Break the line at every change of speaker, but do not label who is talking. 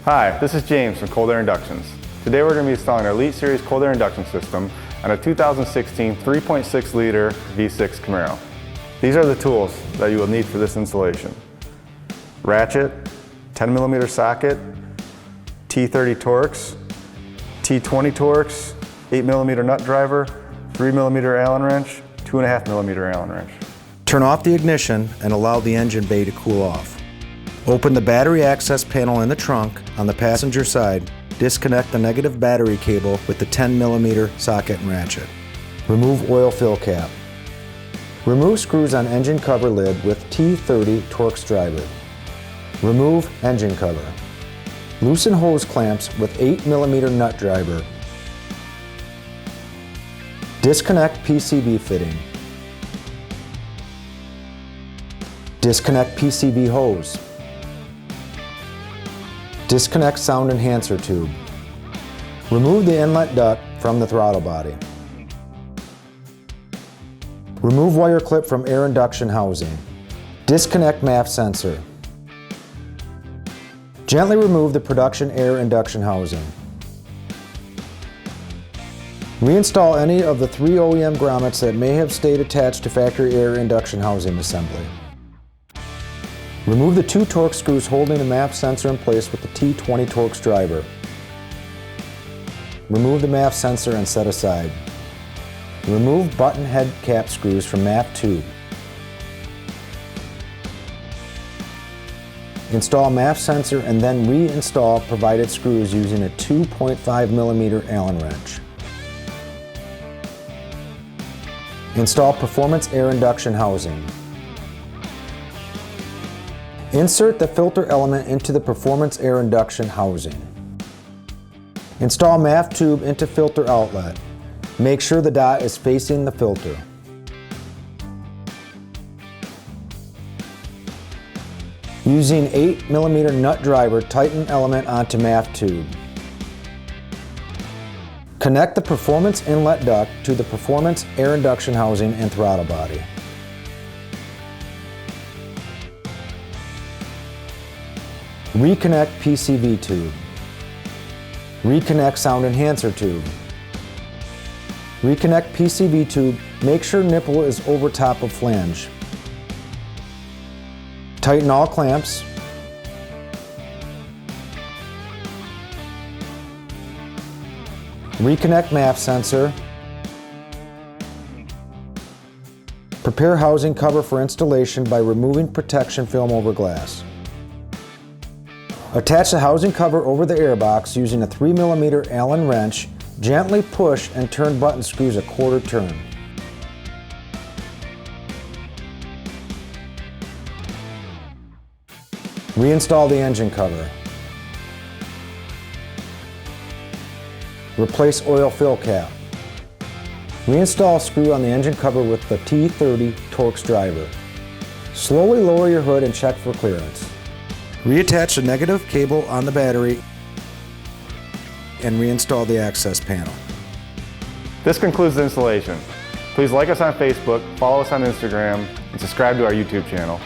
Hi, this is James from Cold Air Inductions. Today we're going to be installing our Elite Series Cold Air Induction System on a 2016 3.6 liter V6 Camaro. These are the tools that you will need for this installation. Ratchet, 10mm socket, T30 Torx, T20 Torx, 8mm nut driver, 3mm Allen wrench, 2.5mm Allen wrench.
Turn off the ignition and allow the engine bay to cool off. Open the battery access panel in the trunk on the passenger side. Disconnect the negative battery cable with the 10mm socket and ratchet. Remove oil fill cap. Remove screws on engine cover lid with T30 Torx Driver. Remove engine cover. Loosen hose clamps with 8mm nut driver. Disconnect PCV fitting. Disconnect PCV hose. Disconnect sound enhancer tube. Remove the inlet duct from the throttle body. Remove wire clip from air induction housing. Disconnect MAF sensor. Gently remove the production air induction housing. Reinstall any of the 3 OEM grommets that may have stayed attached to factory air induction housing assembly. Remove the 2 Torx screws holding the MAF sensor in place with the T20 Torx Driver. Remove the MAF sensor and set aside. Remove button head cap screws from MAF tube. Install MAF sensor and then reinstall provided screws using a 2.5mm Allen wrench. Install performance air induction housing. Insert the filter element into the performance air induction housing. Install MAF tube into filter outlet. Make sure the dot is facing the filter. Using 8mm nut driver, tighten element onto MAF tube. Connect the performance inlet duct to the performance air induction housing and throttle body. Reconnect PCV tube. Reconnect sound enhancer tube. Reconnect PCV tube, make sure nipple is over top of flange. Tighten all clamps. Reconnect MAF sensor. Prepare housing cover for installation by removing protection film over glass. Attach the housing cover over the airbox using a 3mm Allen wrench. Gently push and turn button screws a quarter turn. Reinstall the engine cover. Replace oil fill cap. Reinstall a screw on the engine cover with the T30 Torx Driver. Slowly lower your hood and check for clearance. Reattach the negative cable on the battery and reinstall the access panel.
This concludes the installation. Please like us on Facebook, follow us on Instagram, and subscribe to our YouTube channel.